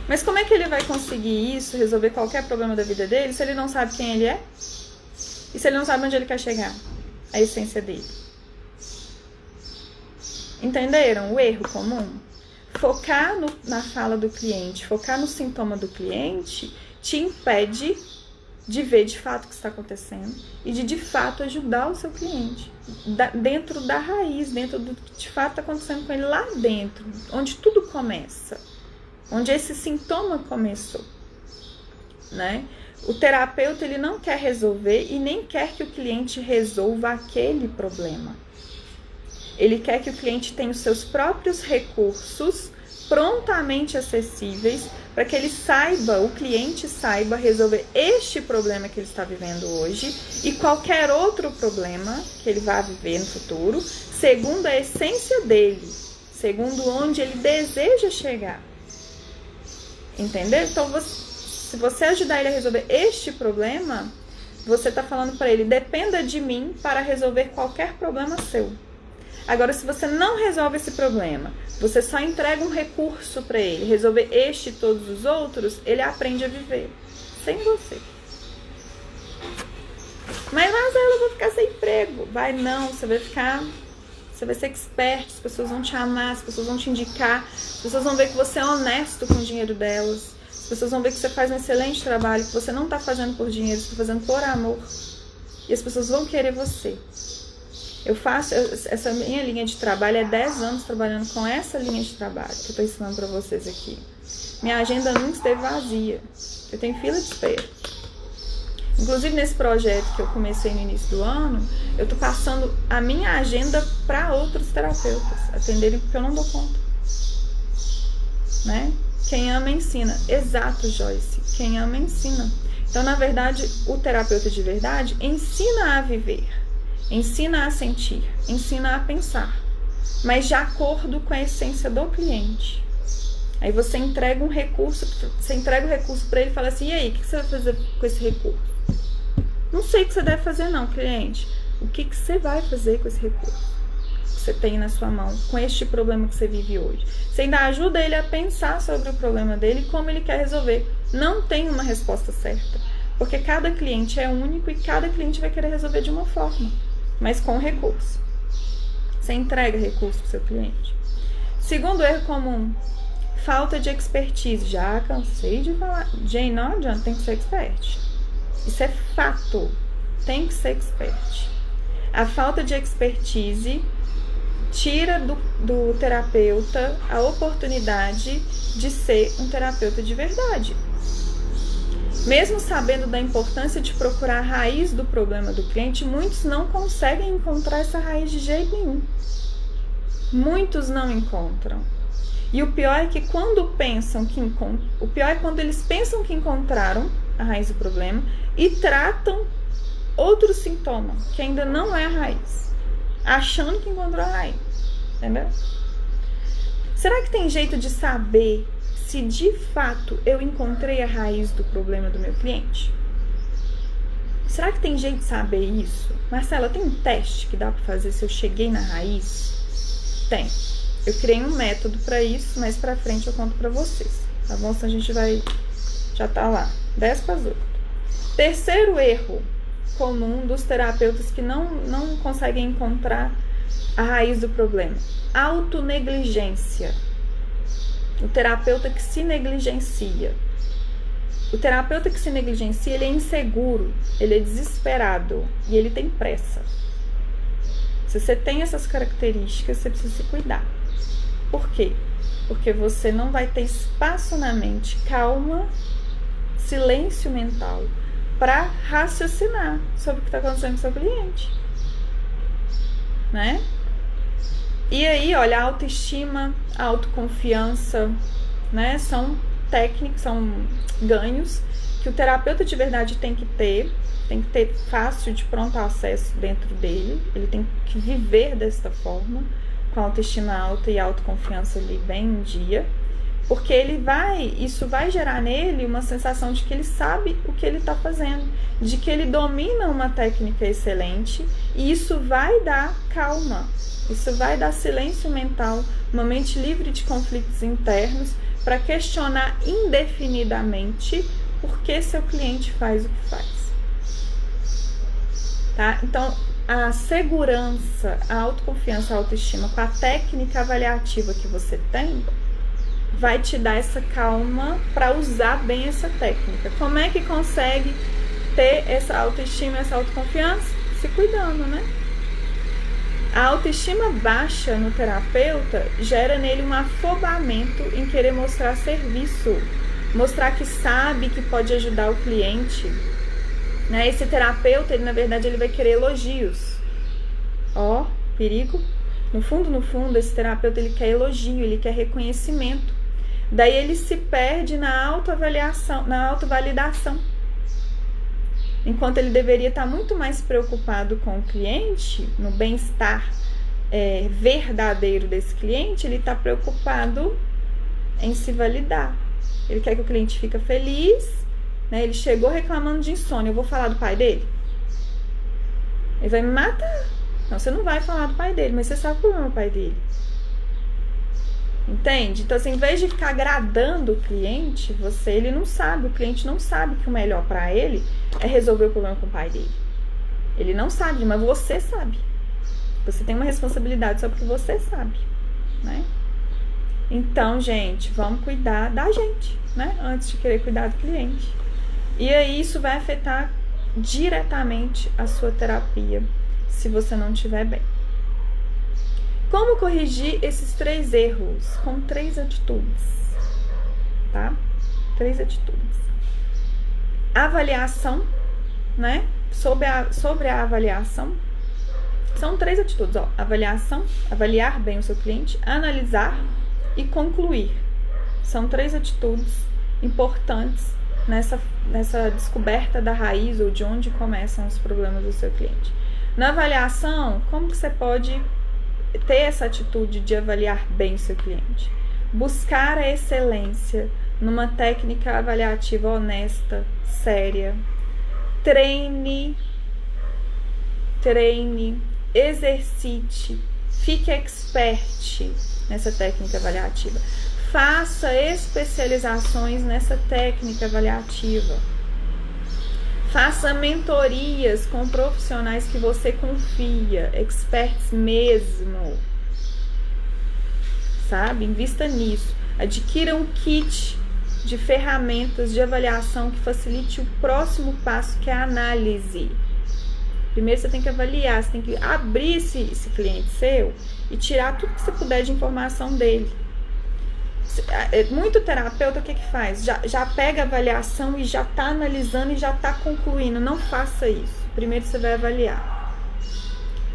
Speaker 1: Mas como é que ele vai conseguir isso, resolver qualquer problema da vida dele, se ele não sabe quem ele é? E se ele não sabe onde ele quer chegar? A essência dele. Entenderam o erro comum? Focar na fala do cliente, focar no sintoma do cliente, te impede de ver de fato o que está acontecendo e de fato ajudar o seu cliente. Dentro da raiz, dentro do que de fato está acontecendo com ele lá dentro, onde tudo começa. Onde esse sintoma começou, né? O terapeuta, ele não quer resolver e nem quer que o cliente resolva aquele problema. Ele quer que o cliente tenha os seus próprios recursos prontamente acessíveis para que ele saiba, o cliente saiba resolver este problema que ele está vivendo hoje e qualquer outro problema que ele vai viver no futuro, segundo a essência dele, segundo onde ele deseja chegar. Entendeu? Então, se você ajudar ele a resolver este problema, você está falando para ele, dependa de mim para resolver qualquer problema seu. Agora, se você não resolve esse problema, você só entrega um recurso para ele, resolver este e todos os outros, ele aprende a viver sem você. Mas, Marcela, eu vou ficar sem emprego. Vai não, você vai ser expert, as pessoas vão te amar, as pessoas vão te indicar, as pessoas vão ver que você é honesto com o dinheiro delas, as pessoas vão ver que você faz um excelente trabalho, que você não está fazendo por dinheiro, você está fazendo por amor. E as pessoas vão querer você. Eu faço essa minha linha de trabalho, é 10 anos trabalhando com essa linha de trabalho que eu estou ensinando para vocês aqui. Minha agenda nunca esteve vazia, eu tenho fila de espera. Inclusive, nesse projeto que eu comecei no início do ano, eu tô passando a minha agenda para outros terapeutas atenderem, porque eu não dou conta. Né? Quem ama, ensina. Exato, Joyce. Quem ama, ensina. Então, na verdade, o terapeuta de verdade ensina a viver, ensina a sentir, ensina a pensar, mas de acordo com a essência do cliente. Aí você entrega um recurso, para ele e fala assim, e aí, o que você vai fazer com esse recurso? Não sei o que você deve fazer não, cliente. O que você vai fazer com esse recurso que você tem na sua mão, com este problema que você vive hoje? Você ainda ajuda ele a pensar sobre o problema dele e como ele quer resolver. Não tem uma resposta certa, porque cada cliente é único e cada cliente vai querer resolver de uma forma, mas com recurso. Você entrega recurso para o seu cliente. Segundo erro comum, falta de expertise. Já cansei de falar. Jane, não adianta, tem que ser expert. Isso é fato. Tem que ser expert. A falta de expertise tira do terapeuta a oportunidade de ser um terapeuta de verdade. Mesmo sabendo da importância de procurar a raiz do problema do cliente, muitos não conseguem encontrar essa raiz de jeito nenhum. Muitos não encontram. E o pior é que quando eles pensam que encontraram a raiz do problema e tratam outro sintoma, que ainda não é a raiz, achando que encontrou a raiz. Entendeu? Será que tem jeito de saber se de fato eu encontrei a raiz do problema do meu cliente? Será que tem jeito de saber isso? Marcela, tem um teste que dá para fazer se eu cheguei na raiz? Tem. Eu criei um método para isso, mas para frente eu conto para vocês, tá bom? Senão a gente vai... já tá lá. 10 para as 8. Terceiro erro comum dos terapeutas que não conseguem encontrar a raiz do problema. Autonegligência. O terapeuta que se negligencia. O terapeuta que se negligencia, ele é inseguro, ele é desesperado e ele tem pressa. Se você tem essas características, você precisa se cuidar. Por quê? Porque você não vai ter espaço na mente, calma, silêncio mental, para raciocinar sobre o que está acontecendo com o seu cliente, né? E aí, olha, a autoestima, a autoconfiança, né? São técnicas, são ganhos que o terapeuta de verdade tem que ter fácil de pronto acesso dentro dele, ele tem que viver desta forma, com a autoestima alta e a autoconfiança ali bem em dia, porque isso vai gerar nele uma sensação de que ele sabe o que ele está fazendo, de que ele domina uma técnica excelente, e isso vai dar calma, isso vai dar silêncio mental, uma mente livre de conflitos internos, para questionar indefinidamente por que seu cliente faz o que faz. Tá? Então, a segurança, a autoconfiança, a autoestima com a técnica avaliativa que você tem vai te dar essa calma para usar bem essa técnica. Como é que consegue ter essa autoestima, essa autoconfiança? Se cuidando, né? A autoestima baixa no terapeuta gera nele um afobamento em querer mostrar serviço, mostrar que sabe que pode ajudar o cliente. Né? Esse terapeuta, ele, na verdade, ele vai querer elogios. Ó, perigo. No fundo, esse terapeuta, ele quer elogio, ele quer reconhecimento. Daí ele se perde na autoavaliação, na autovalidação. Enquanto ele deveria estar muito mais preocupado com o cliente, no bem-estar verdadeiro desse cliente, ele está preocupado em se validar. Ele quer que o cliente fique feliz, né? Ele chegou reclamando de insônia, eu vou falar do pai dele? Ele vai me matar. Não, você não vai falar do pai dele, mas você sabe como é o pai dele. Entende? Então, assim, em vez de ficar agradando o cliente, ele não sabe, o cliente não sabe que o melhor para ele é resolver o problema com o pai dele. Ele não sabe, mas você sabe. Você tem uma responsabilidade sobre o que você sabe, né? Então, gente, vamos cuidar da gente, né? Antes de querer cuidar do cliente. E aí, isso vai afetar diretamente a sua terapia, se você não estiver bem. Como corrigir esses 3 erros? Com 3 atitudes, tá? 3 atitudes. Avaliação, né? Sobre a avaliação, são 3 atitudes, ó. Avaliação, avaliar bem o seu cliente, analisar e concluir. São 3 atitudes importantes nessa descoberta da raiz ou de onde começam os problemas do seu cliente. Na avaliação, como que você pode ter essa atitude de avaliar bem o seu cliente? Buscar a excelência numa técnica avaliativa honesta, séria. Treine, exercite, fique expert nessa técnica avaliativa. Faça especializações nessa técnica avaliativa. Faça mentorias com profissionais que você confia, experts mesmo, sabe? Invista nisso. Adquira um kit de ferramentas de avaliação que facilite o próximo passo, que é a análise. Primeiro você tem que avaliar, você tem que abrir esse cliente seu e tirar tudo que você puder de informação dele. Muito terapeuta, o que faz? Já pega a avaliação e já está analisando e já está concluindo. Não faça isso. Primeiro você vai avaliar.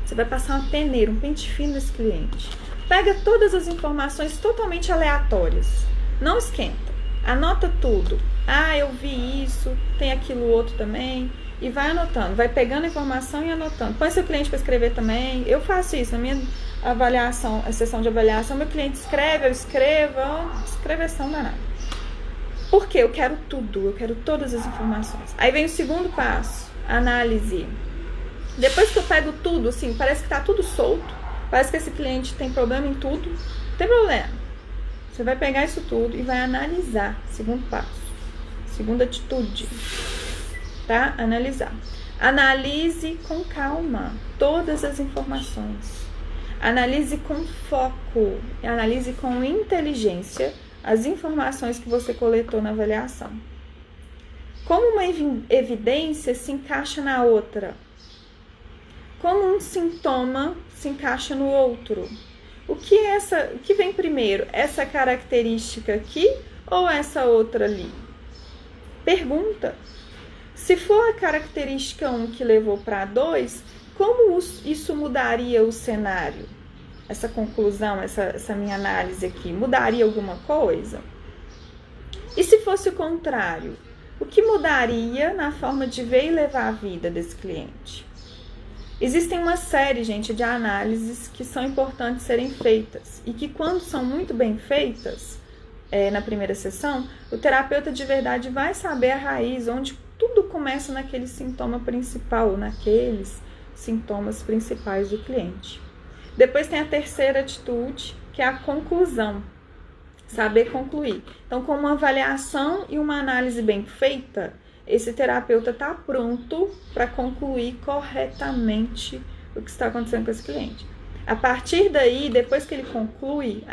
Speaker 1: Você vai passar uma peneira, um pente fino nesse cliente. Pega todas as informações totalmente aleatórias. Não esquenta. Anota tudo. Ah, eu vi isso, tem aquilo outro também. E vai anotando. Vai pegando a informação e anotando. Põe seu cliente para escrever também. Eu faço isso na minha avaliação, a sessão de avaliação. Meu cliente escreve, eu escrevo. Escreveção danada. Por quê? Eu quero tudo. Eu quero todas as informações. Aí vem o segundo passo. Análise. Depois que eu pego tudo, assim, parece que tá tudo solto. Parece que esse cliente tem problema em tudo. Não tem problema. Você vai pegar isso tudo e vai analisar. Segundo passo. Segunda atitude. Tá? Analisar. Analise com calma todas as informações. Analise com foco. Analise com inteligência as informações que você coletou na avaliação. Como uma evidência se encaixa na outra? Como um sintoma se encaixa no outro? O que vem primeiro? Essa característica aqui ou essa outra ali? Pergunta. Se for a característica 1 que levou para 2, como isso mudaria o cenário? Essa conclusão, essa minha análise aqui, mudaria alguma coisa? E se fosse o contrário? O que mudaria na forma de ver e levar a vida desse cliente? Existem uma série, gente, de análises que são importantes serem feitas e que, quando são muito bem feitas, na primeira sessão, o terapeuta de verdade vai saber a raiz, onde tudo começa naquele sintoma principal, naqueles sintomas principais do cliente. Depois tem a terceira atitude, que é a conclusão, saber concluir. Então, com uma avaliação e uma análise bem feita, esse terapeuta está pronto para concluir corretamente o que está acontecendo com esse cliente. A partir daí, depois que ele conclui,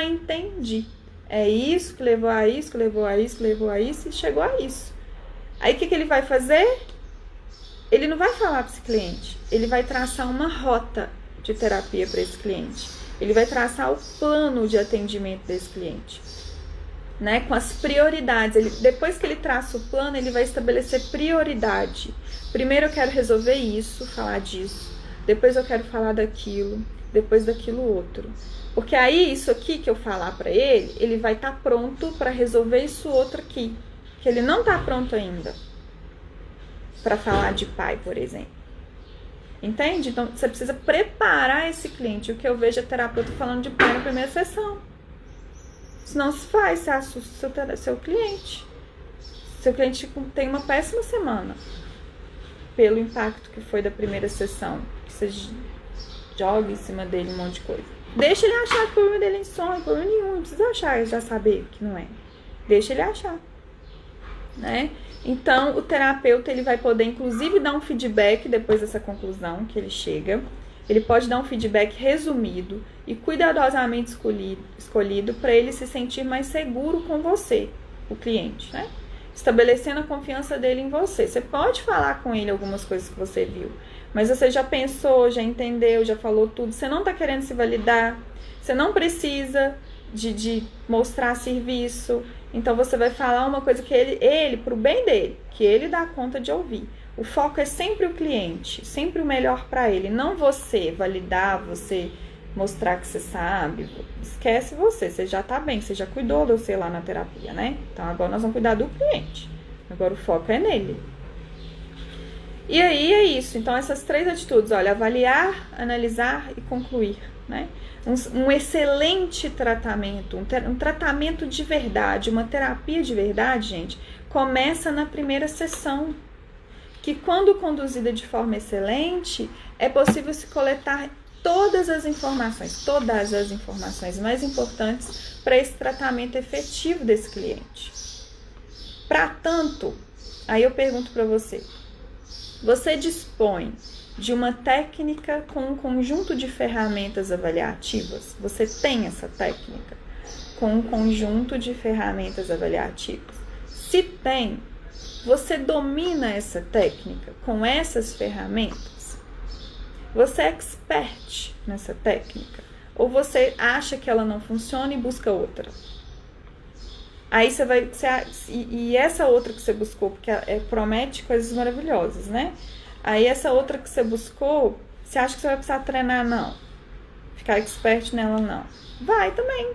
Speaker 1: entendi. É isso que levou a isso, que levou a isso, que levou a isso, e chegou a isso. Aí o que ele vai fazer? Ele não vai falar para esse cliente, ele vai traçar uma rota de terapia para esse cliente. Ele vai traçar o plano de atendimento desse cliente, né? Com as prioridades. Depois que ele traça o plano, ele vai estabelecer prioridade. Primeiro eu quero resolver isso, falar disso. Depois eu quero falar daquilo. Depois daquilo outro. Porque aí isso aqui que eu falar para ele, ele vai estar pronto para resolver isso outro aqui. Que ele não está pronto ainda para falar de pai, por exemplo. Entende? Então, você precisa preparar esse cliente. O que eu vejo é terapeuta falando de pai na primeira sessão. Senão se faz, você assusta seu cliente. Seu cliente tem uma péssima semana pelo impacto que foi da primeira sessão. Que você joga em cima dele um monte de coisa. Deixa ele achar que o problema dele é insônia, problema nenhum. Não precisa achar, já saber que não é. Deixa ele achar. Né? Então, o terapeuta ele vai poder, inclusive, dar um feedback depois dessa conclusão que ele chega. Ele pode dar um feedback resumido e cuidadosamente escolhido para ele se sentir mais seguro com você, o cliente, né? Estabelecendo a confiança dele em você. Você pode falar com ele algumas coisas que você viu, mas você já pensou, já entendeu, já falou tudo. Você não está querendo se validar, você não precisa de mostrar serviço. Então, você vai falar uma coisa que ele, pro bem dele, que ele dá conta de ouvir. O foco é sempre o cliente, sempre o melhor para ele. Não você validar, você mostrar que você sabe. Esquece você já tá bem, você já cuidou de você lá na terapia, né? Então, agora nós vamos cuidar do cliente. Agora o foco é nele. E aí é isso. Então, essas três atitudes, olha, avaliar, analisar e concluir, né? Um excelente tratamento, um tratamento de verdade, uma terapia de verdade, gente, começa na primeira sessão, que quando conduzida de forma excelente, é possível se coletar todas as informações mais importantes para esse tratamento efetivo desse cliente. Para tanto, aí eu pergunto para você dispõe de uma técnica com um conjunto de ferramentas avaliativas? Você tem essa técnica com um conjunto de ferramentas avaliativas? Se tem, você domina essa técnica com essas ferramentas? Você é expert nessa técnica? Ou você acha que ela não funciona e busca outra? Aí você vai... E essa outra que você buscou, porque promete coisas maravilhosas, né? Aí essa outra que você buscou, você acha que você vai precisar treinar? Não. Ficar expert nela? Não. Vai também.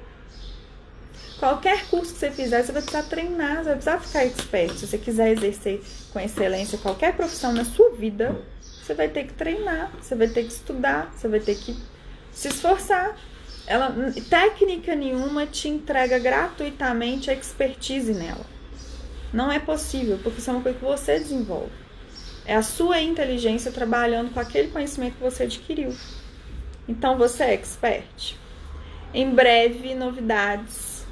Speaker 1: Qualquer curso que você fizer, você vai precisar treinar, você vai precisar ficar expert. Se você quiser exercer com excelência qualquer profissão na sua vida, você vai ter que treinar, você vai ter que estudar, você vai ter que se esforçar. Técnica nenhuma te entrega gratuitamente a expertise nela. Não é possível, porque isso é uma coisa que você desenvolve. É a sua inteligência trabalhando com aquele conhecimento que você adquiriu. Então, você é expert. Em breve, novidades,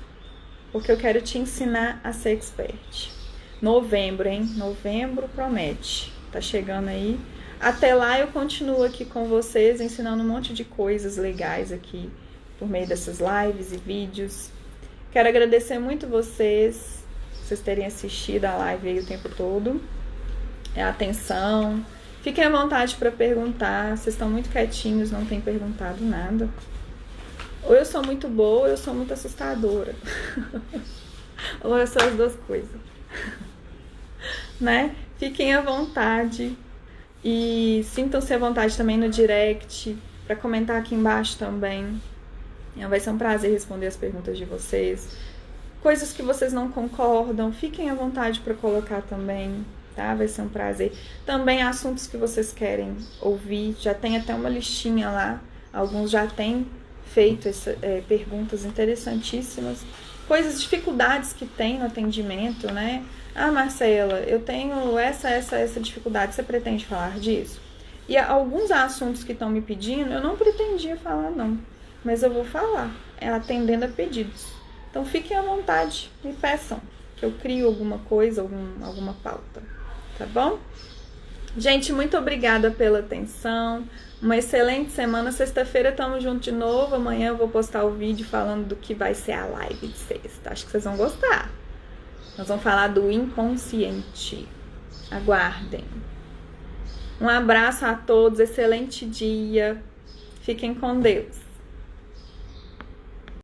Speaker 1: porque eu quero te ensinar a ser expert. Novembro, hein? Novembro promete. Tá chegando aí. Até lá, eu continuo aqui com vocês, ensinando um monte de coisas legais aqui, por meio dessas lives e vídeos. Quero agradecer muito vocês terem assistido a live aí o tempo todo. A atenção. Fiquem à vontade para perguntar. Vocês estão muito quietinhos, não têm perguntado nada. Ou eu sou muito boa, ou eu sou muito assustadora. Ou eu sou as duas coisas. Né? Fiquem à vontade e sintam-se à vontade também no direct para comentar aqui embaixo também. Vai ser um prazer responder as perguntas de vocês. Coisas que vocês não concordam, fiquem à vontade para colocar também, tá? Vai ser um prazer. Também assuntos que vocês querem ouvir, já tem até uma listinha lá. Alguns já têm feito perguntas interessantíssimas. Coisas, dificuldades que tem no atendimento, né? Ah, Marcela, eu tenho essa dificuldade, você pretende falar disso? E alguns assuntos que estão me pedindo, eu não pretendia falar, não. Mas eu vou falar, atendendo a pedidos. Então fiquem à vontade, me peçam, que eu crio alguma coisa, alguma pauta, tá bom? Gente, muito obrigada pela atenção. Uma excelente semana. Sexta-feira estamos juntos de novo. Amanhã eu vou postar o vídeo falando do que vai ser a live de sexta. Acho que vocês vão gostar. Nós vamos falar do inconsciente. Aguardem. Um abraço a todos. Excelente dia. Fiquem com Deus.